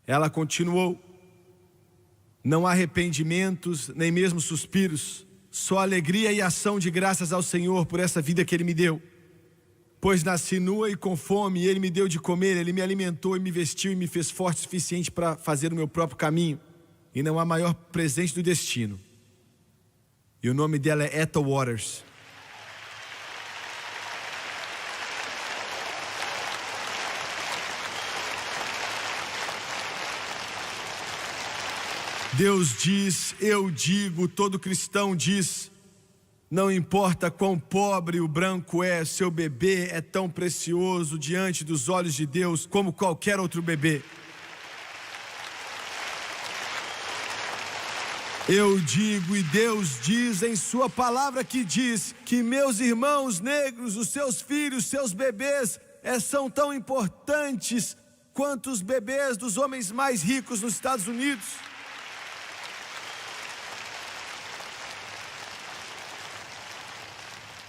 Ela continuou. Não há arrependimentos, nem mesmo suspiros, só alegria e ação de graças ao Senhor por essa vida que Ele me deu. Pois nasci nua e com fome, e Ele me deu de comer, Ele me alimentou e me vestiu e me fez forte o suficiente para fazer o meu próprio caminho. E não há maior presente do destino. E o nome dela é Ethel Waters. Deus diz, eu digo, todo cristão diz, não importa quão pobre o branco é, seu bebê é tão precioso diante dos olhos de Deus como qualquer outro bebê. Eu digo e Deus diz em sua palavra que diz que meus irmãos negros, os seus filhos, seus bebês, são tão importantes quanto os bebês dos homens mais ricos nos Estados Unidos.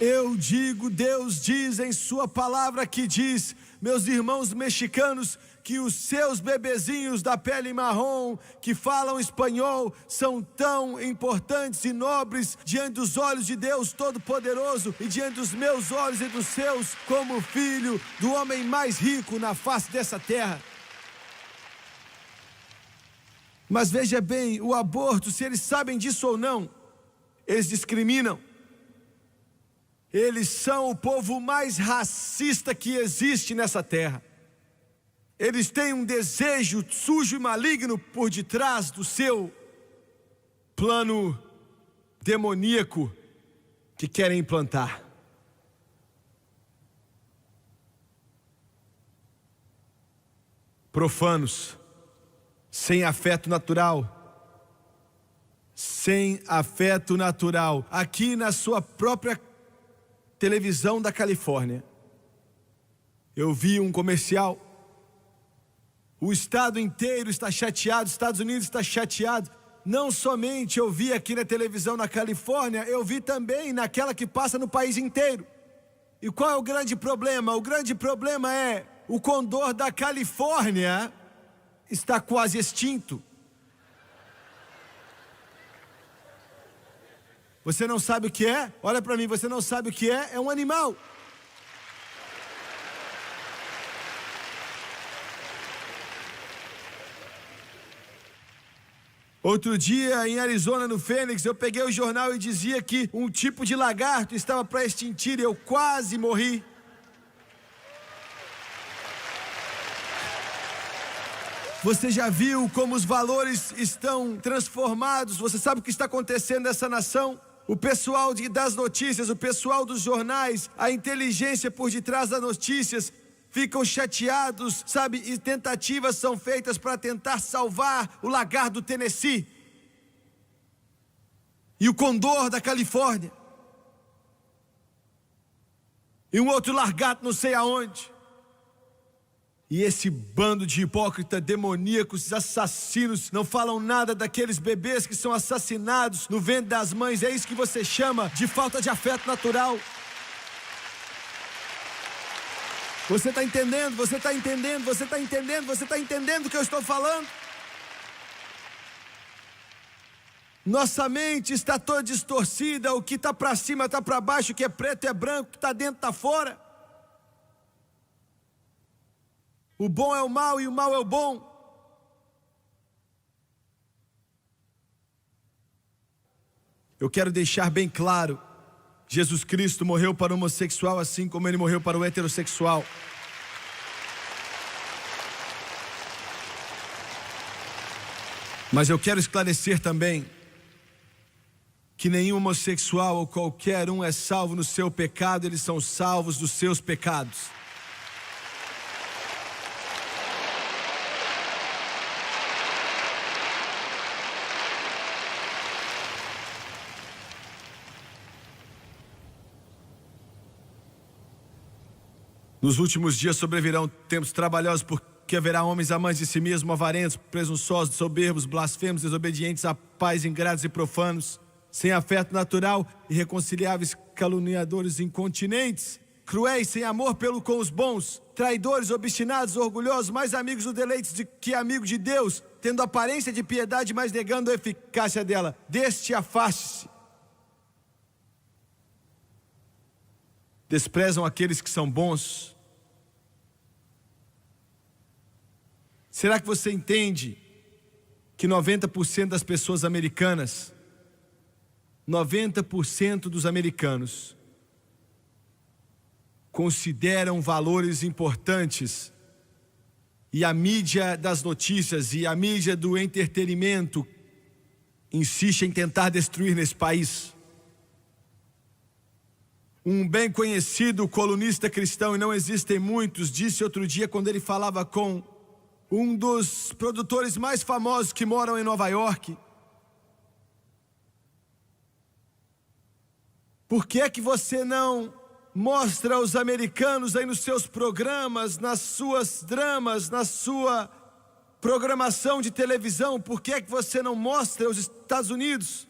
Eu digo, Deus diz em sua palavra que diz, meus irmãos mexicanos, que os seus bebezinhos da pele marrom, que falam espanhol, são tão importantes e nobres diante dos olhos de Deus Todo-Poderoso e diante dos meus olhos e dos seus, como filho do homem mais rico na face dessa terra. Mas veja bem, o aborto, se eles sabem disso ou não, eles discriminam. Eles são o povo mais racista que existe nessa terra. Eles têm um desejo sujo e maligno por detrás do seu plano demoníaco que querem implantar. Profanos, sem afeto natural. Sem afeto natural. Aqui na sua própria televisão da Califórnia, Eu vi um comercial. O estado inteiro está chateado, os Estados Unidos está chateado. Não somente eu vi aqui na televisão na Califórnia, eu vi também naquela que passa no país inteiro. E qual é o grande problema? O grande problema é o condor da Califórnia está quase extinto. Você não sabe o que é? Olha para mim, você não sabe o que é? É um animal. Outro dia, em Arizona, no Fênix, eu peguei o jornal e dizia que um tipo de lagarto estava para extinguir e eu quase morri. Você já viu como os valores estão transformados? Você sabe o que está acontecendo nessa nação? O pessoal das notícias, o pessoal dos jornais, a inteligência por detrás das notícias ficam chateados, sabe? E tentativas são feitas para tentar salvar o lagarto do Tennessee e o condor da Califórnia e um outro lagarto não sei aonde. E esse bando de hipócritas, demoníacos, assassinos, não falam nada daqueles bebês que são assassinados no ventre das mães. É isso que você chama de falta de afeto natural. Você está entendendo? Você está entendendo? Você está entendendo? Você está entendendo o que eu estou falando? Nossa mente está toda distorcida. O que está para cima está para baixo, o que é preto é branco, o que está dentro está fora. O bom é o mal e o mal é o bom. Eu quero deixar bem claro: Jesus Cristo morreu para o homossexual assim como Ele morreu para o heterossexual. Mas eu quero esclarecer também que nenhum homossexual ou qualquer um é salvo no seu pecado, eles são salvos dos seus pecados. Nos últimos dias sobrevirão tempos trabalhosos, porque haverá homens amantes de si mesmos, avarentos, presunçosos, soberbos, blasfemos, desobedientes a pais, ingratos e profanos, sem afeto natural, irreconciliáveis, caluniadores, incontinentes, cruéis, sem amor com os bons, traidores, obstinados, orgulhosos, mais amigos dos deleites que amigos de Deus, tendo aparência de piedade, mas negando a eficácia dela. Deste afaste-se. Desprezam aqueles que são bons. Será que você entende que 90% das pessoas americanas, 90% dos americanos consideram valores importantes e a mídia das notícias e a mídia do entretenimento insiste em tentar destruir nesse país? Um bem conhecido colunista cristão, e não existem muitos, disse outro dia quando ele falava com um dos produtores mais famosos que moram em Nova York: por que é que você não mostra os americanos aí nos seus programas, nas suas dramas, na sua programação de televisão? Por que é que você não mostra os Estados Unidos?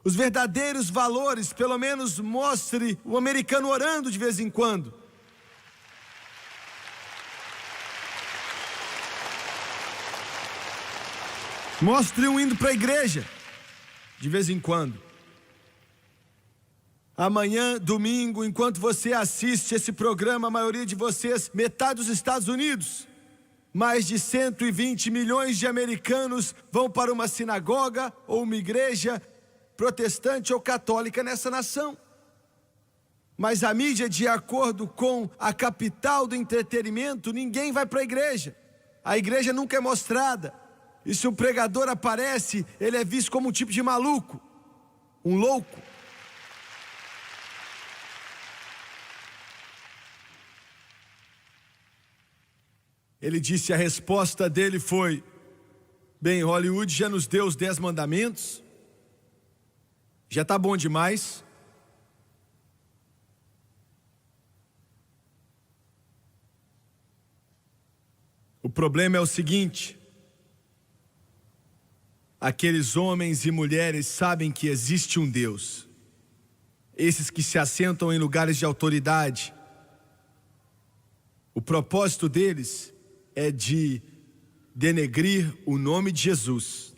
Os verdadeiros valores, pelo menos mostre o americano orando de vez em quando. Mostre um indo para a igreja de vez em quando. Amanhã, domingo, enquanto você assiste esse programa, a maioria de vocês, metade dos Estados Unidos, mais de 120 milhões de americanos vão para uma sinagoga ou uma igreja protestante ou católica nessa nação. Mas a mídia, de acordo com a capital do entretenimento, ninguém vai para a igreja. A igreja nunca é mostrada. E se o pregador aparece, ele é visto como um tipo de maluco, um louco. Ele disse, a resposta dele foi: bem, Hollywood já nos deu os 10 mandamentos, já está bom demais. O problema é o seguinte: aqueles homens e mulheres sabem que existe um Deus. Esses que se assentam em lugares de autoridade, o propósito deles é de denegrir o nome de Jesus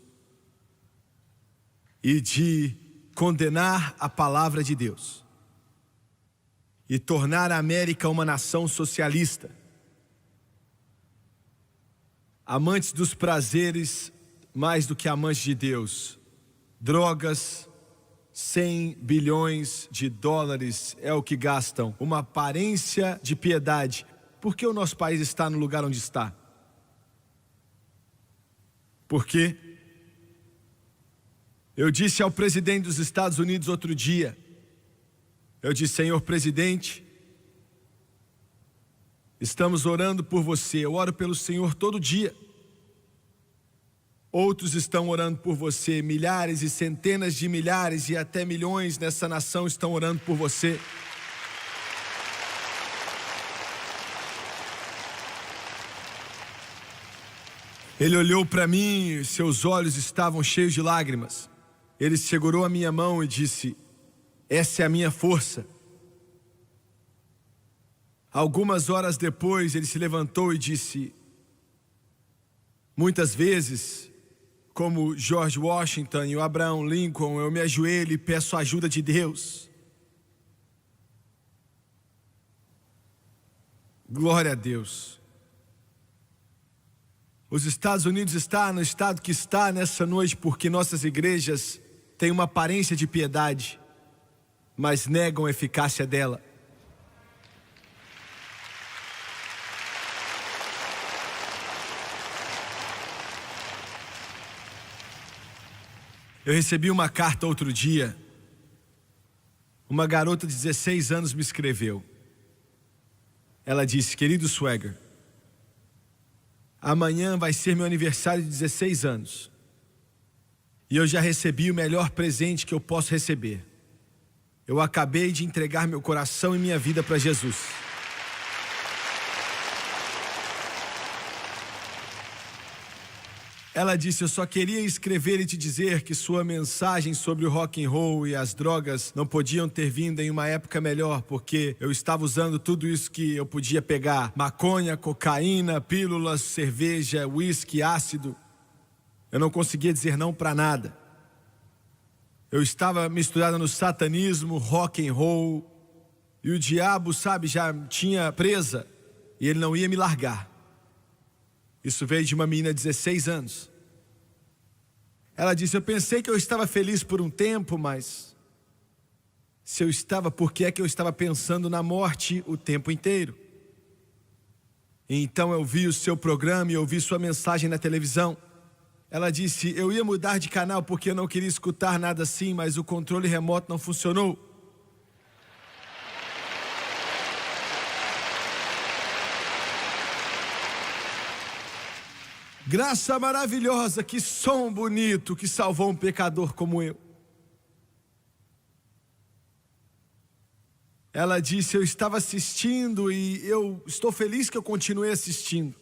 e de condenar a palavra de Deus e tornar a América uma nação socialista, amantes dos prazeres mais do que amantes de Deus. Drogas, 100 bilhões de dólares é o que gastam. Uma aparência de piedade. Por que o nosso país está no lugar onde está? Porque eu disse ao presidente dos Estados Unidos outro dia, eu disse: Senhor presidente, estamos orando por você. Eu oro pelo Senhor todo dia. Outros estão orando por você. Milhares e centenas de milhares e até milhões nessa nação estão orando por você. Ele olhou para mim, seus olhos estavam cheios de lágrimas. Ele segurou a minha mão e disse: essa é a minha força. Algumas horas depois ele se levantou e disse: muitas vezes, como George Washington e o Abraham Lincoln, eu me ajoelho e peço a ajuda de Deus. Glória a Deus. Os Estados Unidos está no estado que está nessa noite porque nossas igrejas têm uma aparência de piedade, mas negam a eficácia dela. Eu recebi uma carta outro dia. Uma garota de 16 anos me escreveu. Ela disse: querido Swagger, amanhã vai ser meu aniversário de 16 anos. E eu já recebi o melhor presente que eu posso receber. Eu acabei de entregar meu coração e minha vida para Jesus. Ela disse: eu só queria escrever e te dizer que sua mensagem sobre o rock and roll e as drogas não podiam ter vindo em uma época melhor, porque eu estava usando tudo isso que eu podia pegar: maconha, cocaína, pílulas, cerveja, uísque, ácido. Eu não conseguia dizer não para nada. Eu estava misturado no satanismo, rock and roll, e o diabo, sabe, já me tinha presa e ele não ia me largar. Isso veio de uma menina de 16 anos. Ela disse: eu pensei que eu estava feliz por um tempo, mas se eu estava, por que é que eu estava pensando na morte o tempo inteiro? E então eu vi o seu programa e ouvi sua mensagem na televisão. Ela disse: eu ia mudar de canal porque eu não queria escutar nada assim, mas o controle remoto não funcionou. Graça maravilhosa, que som bonito que salvou um pecador como eu. Ela disse: eu estava assistindo e eu estou feliz que eu continuei assistindo,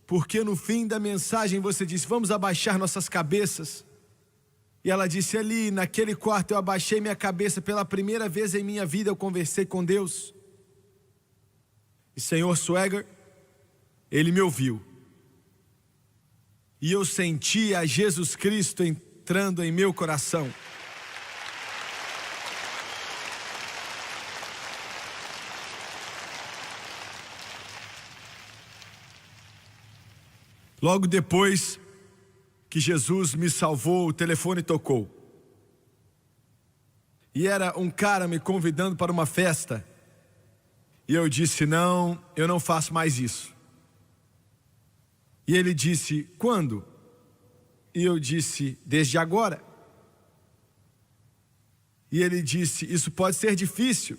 porque no fim da mensagem você disse: vamos abaixar nossas cabeças. E ela disse: ali naquele quarto eu abaixei minha cabeça pela primeira vez em minha vida, eu conversei com Deus. E Senhor Swagger, Ele me ouviu. E eu senti a Jesus Cristo entrando em meu coração. Logo depois que Jesus me salvou, o telefone tocou. E era um cara me convidando para uma festa. E eu disse: não, eu não faço mais isso. E ele disse: quando? E eu disse: desde agora. E ele disse: isso pode ser difícil.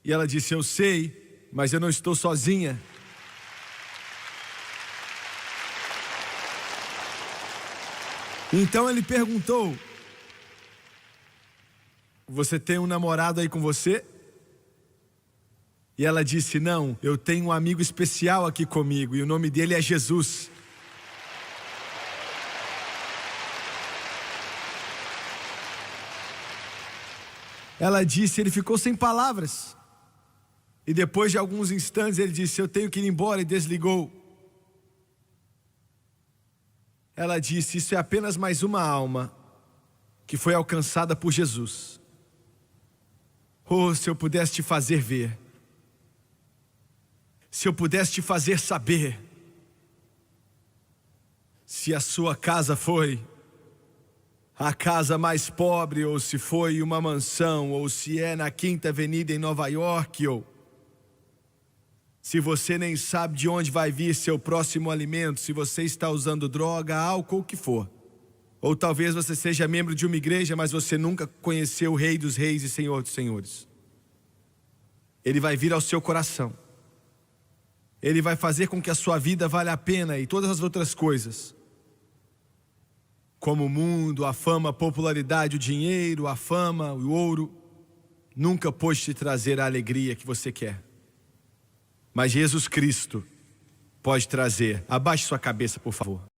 E ela disse: eu sei, mas eu não estou sozinha. Então ele perguntou: você tem um namorado aí com você? E ela disse: não, eu tenho um amigo especial aqui comigo e o nome dele é Jesus. Ela disse, ele ficou sem palavras. E depois de alguns instantes ele disse: eu tenho que ir embora, e desligou. Ela disse: isso é apenas mais uma alma que foi alcançada por Jesus. Oh, se eu pudesse te fazer ver, se eu pudesse te fazer saber, se a sua casa foi a casa mais pobre, ou se foi uma mansão, ou se é na Quinta Avenida em Nova York, ou se você nem sabe de onde vai vir seu próximo alimento, se você está usando droga, álcool, o que for. Ou talvez você seja membro de uma igreja, mas você nunca conheceu o Rei dos Reis e Senhor dos Senhores. Ele vai vir ao seu coração. Ele vai fazer com que a sua vida valha a pena e todas as outras coisas, como o mundo, a fama, a popularidade, o dinheiro, a fama, o ouro, nunca pôde te trazer a alegria que você quer. Mas Jesus Cristo pode trazer. Abaixe sua cabeça, por favor.